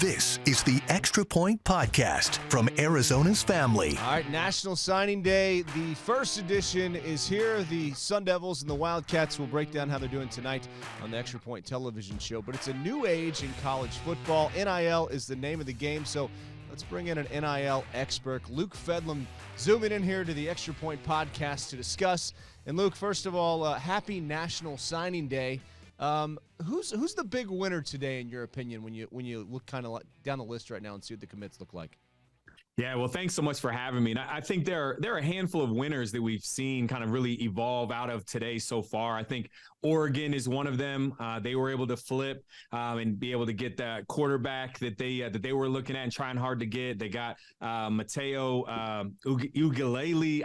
This is the Extra Point Podcast from Arizona's family. All right, National Signing Day. The first edition is here. The Sun Devils and the Wildcats will break down how they're doing tonight on the Extra Point television show. But it's a new age in college football. NIL is the name of the game, so let's bring in an NIL expert. Luke Fedlam zooming in here to the Extra Point Podcast to discuss. And Luke, first of all, happy National Signing Day. Who's the big winner today, in your opinion, when you look kind of down the list right now and see what the commits look like? Yeah, well, thanks so much for having me. And I think there are a handful of winners that we've seen kind of really evolve out of today so far. I think Oregon is one of them. They were able to flip and be able to get that quarterback that they were looking at and trying hard to get. They got Mateo Ugalele.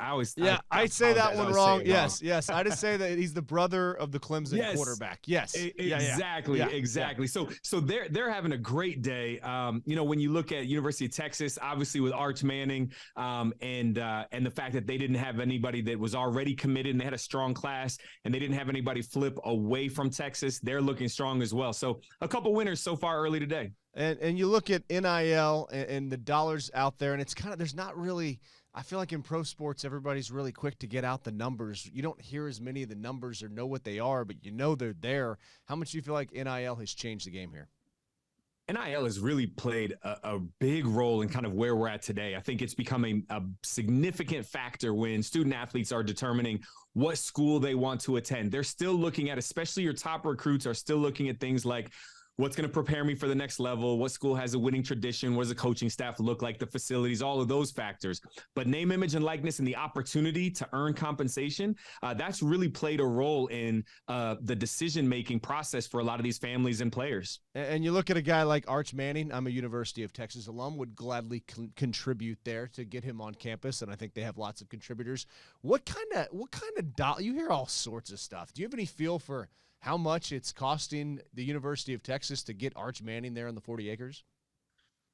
I say that one wrong. Yes. I just say that he's the brother of the Clemson quarterback. Yes, exactly. Yeah. So they're having a great day. When you look at University of Texas, obviously with Arch Manning and the fact that they didn't have anybody that was already committed and they had a strong class and they didn't have anybody flip away from Texas, they're looking strong as well. So a couple winners so far early today. And you look at NIL and the dollars out there, and it's kind of, there's not really, I feel like in pro sports, everybody's really quick to get out the numbers. You don't hear as many of the numbers or know what they are, but you know they're there. How much do you feel like NIL has changed the game here? NIL has really played a big role in kind of where we're at today. I think it's becoming a significant factor when student athletes are determining what school they want to attend. They're still looking at, especially your top recruits are still looking at things like, what's going to prepare me for the next level? What school has a winning tradition? What does the coaching staff look like? The facilities, all of those factors. But name, image, and likeness and the opportunity to earn compensation, that's really played a role in the decision-making process for a lot of these families and players. And you look at a guy like Arch Manning. I'm a University of Texas alum, would gladly contribute there to get him on campus, and I think they have lots of contributors. What kind of dollar? You hear all sorts of stuff. Do you have any feel for how much it's costing the University of Texas to get Arch Manning there on the 40 acres?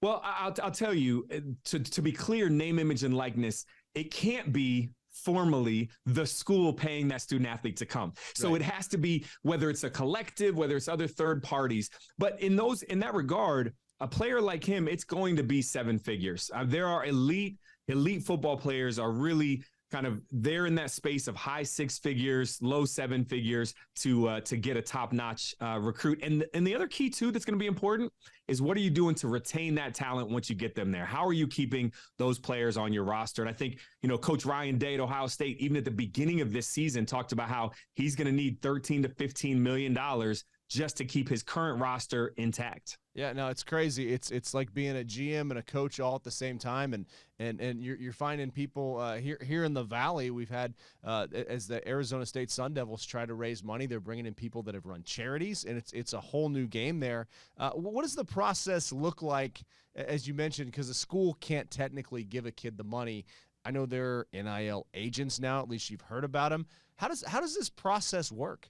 Well, I'll tell you, to be clear, name, image, and likeness, it can't be formally the school paying that student athlete to come. So It has to be, whether it's a collective, whether it's other third parties. But in that regard, a player like him, it's going to be seven figures. There are elite football players are really kind of they're in that space of high six figures, low seven figures to get a top-notch recruit. And the other key too that's going to be important is, what are you doing to retain that talent once you get them there? How are you keeping those players on your roster? And I think, Coach Ryan Day at Ohio State, even at the beginning of this season, talked about how he's going to need $13 to $15 million just to keep his current roster intact. Yeah, no, it's crazy. It's like being a GM and a coach all at the same time, and you're finding people here in the Valley. We've had as the Arizona State Sun Devils try to raise money, they're bringing in people that have run charities, and it's a whole new game there. What does the process look like, as you mentioned? Because the school can't technically give a kid the money. I know they're NIL agents now. At least you've heard about them. How does this process work?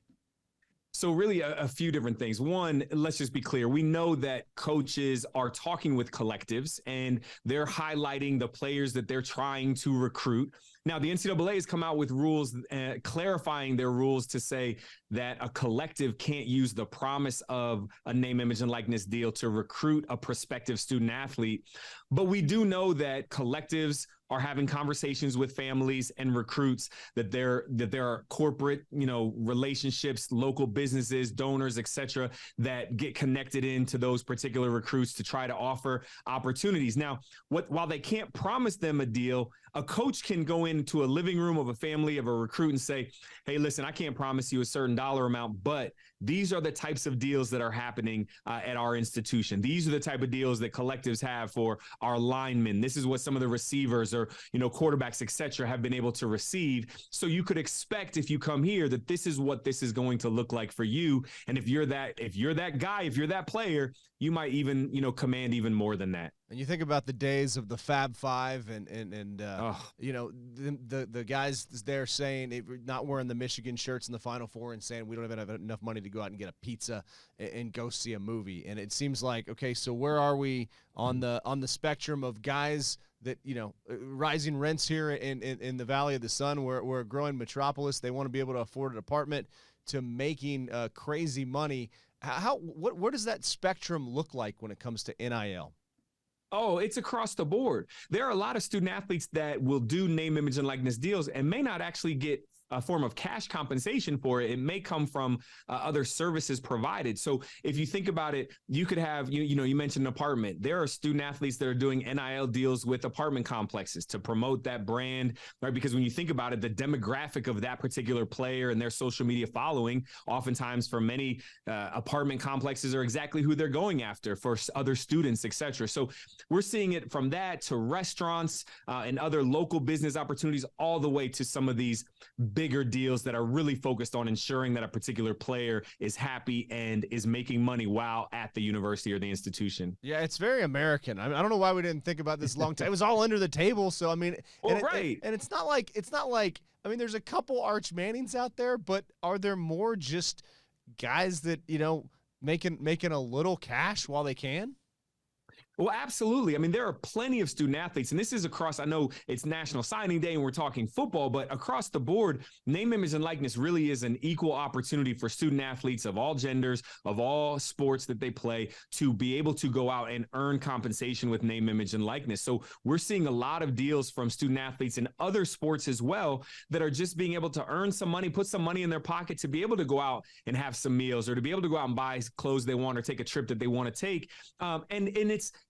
So really a few different things. One, let's just be clear. We know that coaches are talking with collectives and they're highlighting the players that they're trying to recruit. Now, the NCAA has come out with rules, clarifying their rules to say that a collective can't use the promise of a name, image, and likeness deal to recruit a prospective student athlete. But we do know that collectives are having conversations with families and recruits, that there are corporate, relationships, local businesses, donors, et cetera, that get connected into those particular recruits to try to offer opportunities. Now, while they can't promise them a deal, a coach can go into a living room of a family of a recruit and say, hey, listen, I can't promise you a certain dollar amount, but these are the types of deals that are happening at our institution. These are the type of deals that collectives have for our linemen. This is what some of the receivers or, quarterbacks, et cetera, have been able to receive. So you could expect, if you come here, that this is what this is going to look like for you. And if you're that guy, if you're that player, you might even, command even more than that. And you think about the days of the Fab Five and the guys there saying, not wearing the Michigan shirts in the Final Four and saying we don't even have enough money to go out and get a pizza and go see a movie. And it seems like, okay, so where are we on the spectrum of guys that, rising rents here in the Valley of the Sun? We're a growing metropolis. They want to be able to afford an apartment, to making crazy money. Where does that spectrum look like when it comes to NIL? Oh, it's across the board. There are a lot of student athletes that will do name, image, and likeness deals and may not actually get a form of cash compensation for it. It may come from other services provided. So if you think about it, you could have, you mentioned an apartment. There are student athletes that are doing NIL deals with apartment complexes to promote that brand, right? Because when you think about it, the demographic of that particular player and their social media following, oftentimes for many apartment complexes are exactly who they're going after for other students, et cetera. So we're seeing it from that to restaurants and other local business opportunities, all the way to some of these bigger deals that are really focused on ensuring that a particular player is happy and is making money while at the university or the institution. Yeah, it's very American. I don't know why we didn't think about this long time. It was all under the table. So, I mean, right. And it's not like, I mean, there's a couple Arch Mannings out there, but are there more just guys that, making a little cash while they can? Well, absolutely. I mean, there are plenty of student athletes, and this is across, I know it's National Signing Day and we're talking football, but across the board, name, image, and likeness really is an equal opportunity for student athletes of all genders, of all sports that they play, to be able to go out and earn compensation with name, image, and likeness. So we're seeing a lot of deals from student athletes in other sports as well that are just being able to earn some money, put some money in their pocket to be able to go out and have some meals, or to be able to go out and buy clothes they want, or take a trip that they want to take.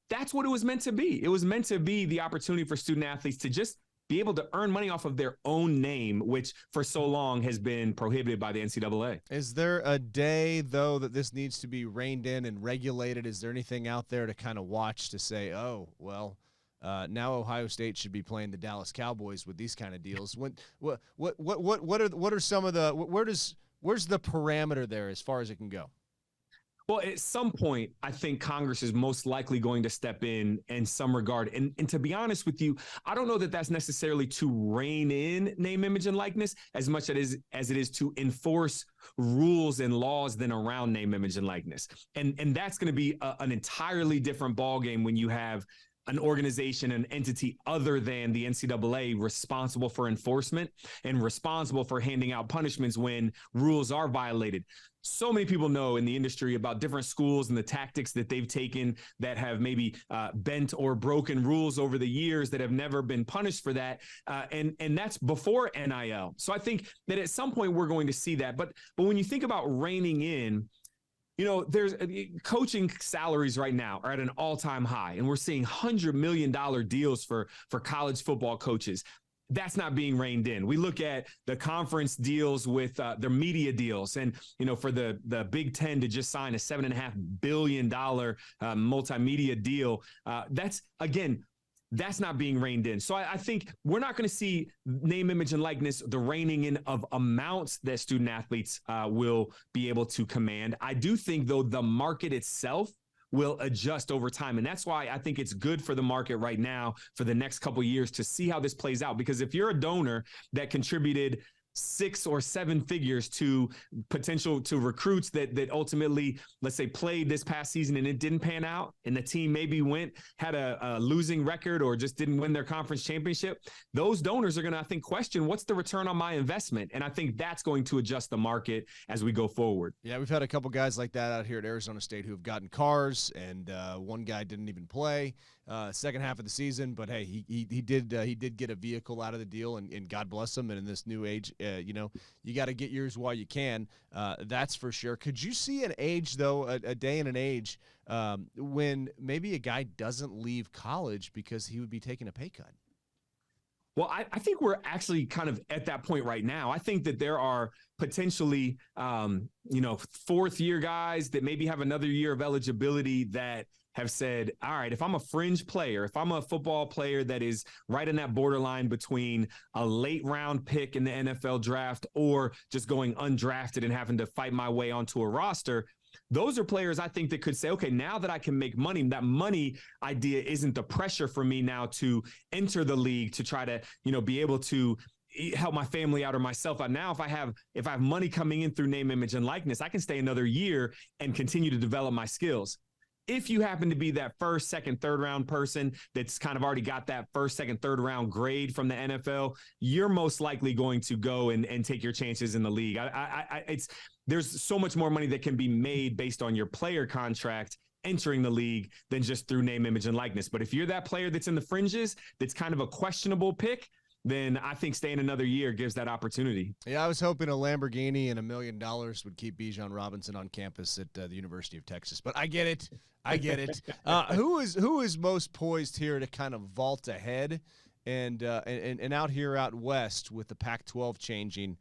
That's what it was meant to be. It was meant to be the opportunity for student athletes to just be able to earn money off of their own name, which for so long has been prohibited by the NCAA. Is there a day, though, that this needs to be reined in and regulated? Is there anything out there to kind of watch to say, oh, well, now Ohio State should be playing the Dallas Cowboys with these kind of deals? What are some of the where's the parameter there as far as it can go? Well, at some point, I think Congress is most likely going to step in some regard. And to be honest with you, I don't know that that's necessarily to rein in name, image, and likeness as much as it is to enforce rules and laws then around name, image, and likeness. And that's going to be an entirely different ballgame when you have an organization, an entity other than the NCAA responsible for enforcement and responsible for handing out punishments when rules are violated. So many people know in the industry about different schools and the tactics that they've taken that have maybe bent or broken rules over the years that have never been punished for that. And that's before NIL. So I think that at some point we're going to see that. But when you think about reining in, there's coaching salaries right now are at an all-time high, and we're seeing $100 million deals for college football coaches. That's not being reined in. We look at the conference deals with their media deals, and for the Big Ten to just sign a $7.5 billion multimedia deal. That's not being reined in. So I think we're not going to see name, image, and likeness, the reining in of amounts that student athletes will be able to command. I do think, though, the market itself will adjust over time. And that's why I think it's good for the market right now for the next couple of years to see how this plays out. Because if you're a donor that contributed 6 or 7 figures to recruits that ultimately, let's say, played this past season and it didn't pan out, and the team maybe had a losing record or just didn't win their conference championship, those donors are going to, I think, question what's the return on my investment. And I think that's going to adjust the market as we go forward. Yeah, we've had a couple guys like that out here at Arizona State who have gotten cars, and one guy didn't even play second half of the season, but hey, he did get a vehicle out of the deal, and God bless him. And in this new age, you got to get yours while you can. That's for sure. Could you see an age, though, a day and an age when maybe a guy doesn't leave college because he would be taking a pay cut? Well, I think we're actually kind of at that point right now. I think that there are potentially, fourth-year guys that maybe have another year of eligibility that have said, all right, if I'm a fringe player, if I'm a football player that is right in that borderline between a late round pick in the NFL draft or just going undrafted and having to fight my way onto a roster, those are players I think that could say, okay, now that I can make money, that money idea isn't the pressure for me now to enter the league to try to, be able to help my family out or myself out. Now, if I have money coming in through name, image, and likeness, I can stay another year and continue to develop my skills. If you happen to be that first, second, third round person that's kind of already got that first, second, third round grade from the NFL, you're most likely going to go and take your chances in the league. there's so much more money that can be made based on your player contract entering the league than just through name, image, and likeness. But if you're that player that's in the fringes, that's kind of a questionable pick, then I think staying another year gives that opportunity. Yeah, I was hoping a Lamborghini and $1 million would keep Bijan Robinson on campus at the University of Texas, but I get it. Who is most poised here to kind of vault ahead and out here out west with the Pac-12 changing?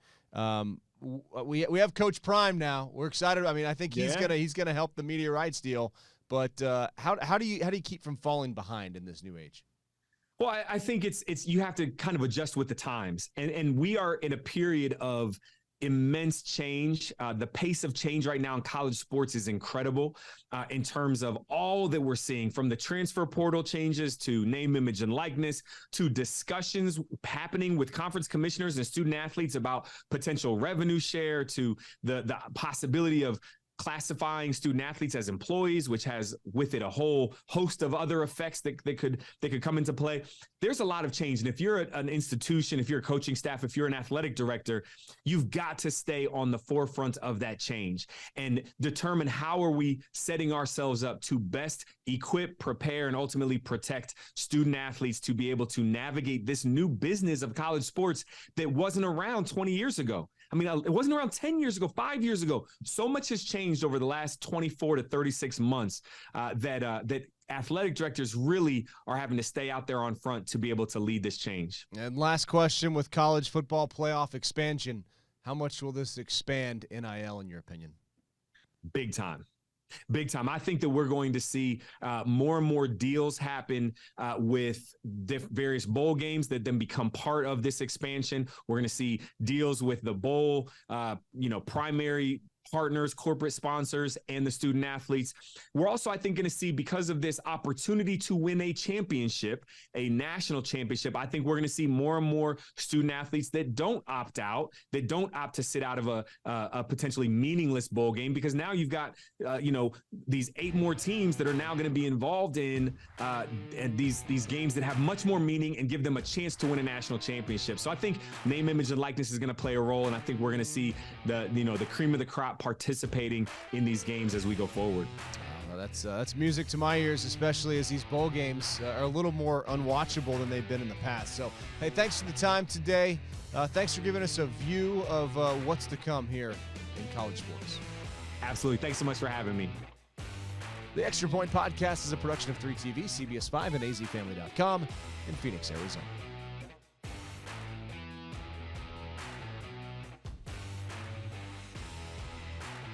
We have Coach Prime now. We're excited. I mean, I think he's gonna help the media rights deal. But how do you keep from falling behind in this new age? Well, I think it's you have to kind of adjust with the times, and we are in a period of immense change. The pace of change right now in college sports is incredible in terms of all that we're seeing, from the transfer portal changes to name, image, and likeness, to discussions happening with conference commissioners and student athletes about potential revenue share, to the possibility of classifying student athletes as employees, which has with it a whole host of other effects that could come into play. There's a lot of change. And if you're an institution, if you're a coaching staff, if you're an athletic director, you've got to stay on the forefront of that change and determine how are we setting ourselves up to best equip, prepare, and ultimately protect student athletes to be able to navigate this new business of college sports that wasn't around 20 years ago. I mean, it wasn't around 10 years ago, 5 years ago. So much has changed over the last 24 to 36 months that athletic directors really are having to stay out there on front to be able to lead this change. And last question, with college football playoff expansion, how much will this expand NIL in your opinion? Big time. Big time. I think that we're going to see more and more deals happen with various bowl games that then become part of this expansion. We're going to see deals with the bowl, primary partners, corporate sponsors, and the student athletes. We're also, I think, going to see, because of this opportunity to win a championship, a national championship, I think we're going to see more and more student athletes that don't opt out, that don't opt to sit out of a potentially meaningless bowl game, because now you've got, these 8 more teams that are now going to be involved in these games that have much more meaning and give them a chance to win a national championship. So I think name, image, and likeness is going to play a role, and I think we're going to see the cream of the crop participating in these games as we go forward. That's music to my ears, especially as these bowl games are a little more unwatchable than they've been in the past. So, hey, thanks for the time today. Thanks for giving us a view of what's to come here in college sports. Absolutely. Thanks so much for having me. The Extra Point Podcast is a production of 3TV, CBS 5, and azfamily.com in Phoenix, Arizona.